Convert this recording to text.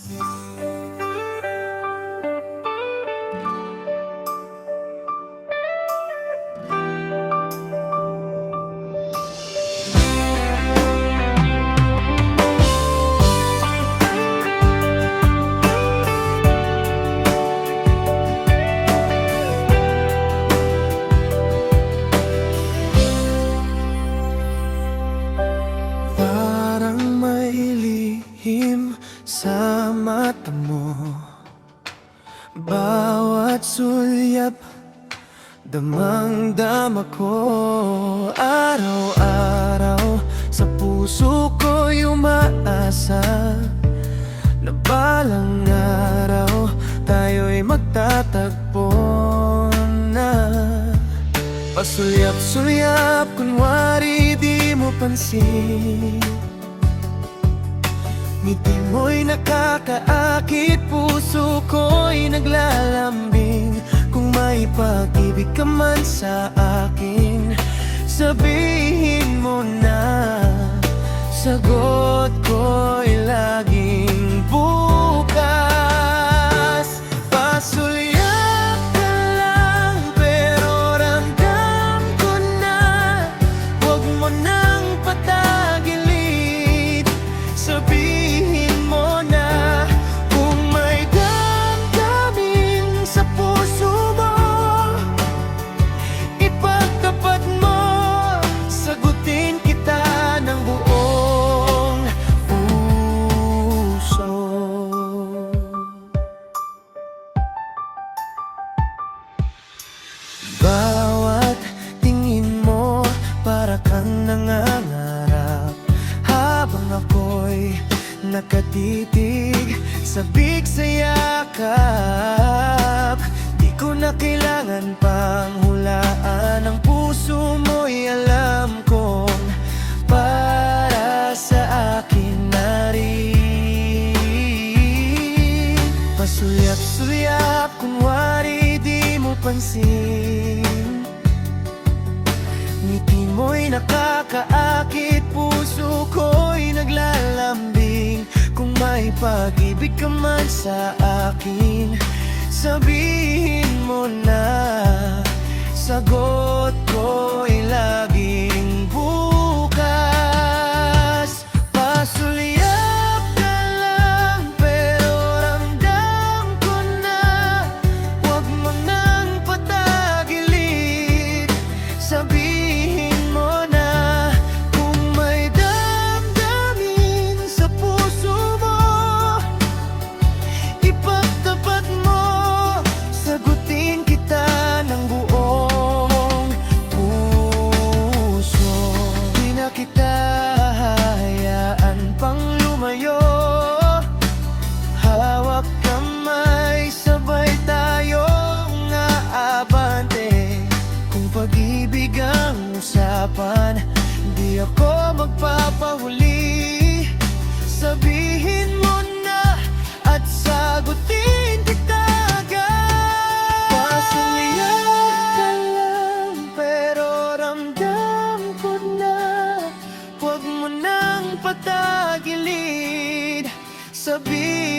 Parang may lihim sa mata mo, bawat sulyap damang-dama ko. Araw-araw sa puso ko'y umaasa na balang araw tayo'y magtatagpo na. Pasulyap-sulyap, kunwari di mo pansin, ngiti mo'y nakakaakit, puso ko'y naglalambing. Kung may pag-ibig ka man sa akin, sabihin mo na. Sagot ko'y laging bukas. Pasulyap ka lang, pero ramdam ko na. Huwag mo nang patagilid, sabihin mo na. Kung may damdamin sa puso mo, ipagtapat mo, sagutin kita ng buong puso. Bawat tingin mo para kang nangangarap, habang ako'y nakatitig, sabik sa yakap. Di ko na kailangan pang hulaan, ang puso mo'y alam kong para sa akin na rin. Pasulyap-sulyap, kunwari di mo pansin, ngiti mo'y nakakaakit, puso ko'y naglalambing. Kung may pag-ibig ka man sa akin, sabihin mo na. Sagot ko'y laging bukas. Pasulyap ka lang, pero ramdam ko na. Huwag mo nang patagilid, sabihin mo na. Kung may damdamin sa puso mo, ipagtapat mo, sagutin kita ng buong puso. Di na kita hayaan pang lumayo, hawak kamay, sabay tayong aabante. Kung pag-ibig ang usapan, di ako magpapahuli, sabihin mo na at sagutin kita agad. Pasulyap ka lang, pero ramdam ko na. Huwag mo nang patagilid, sabihin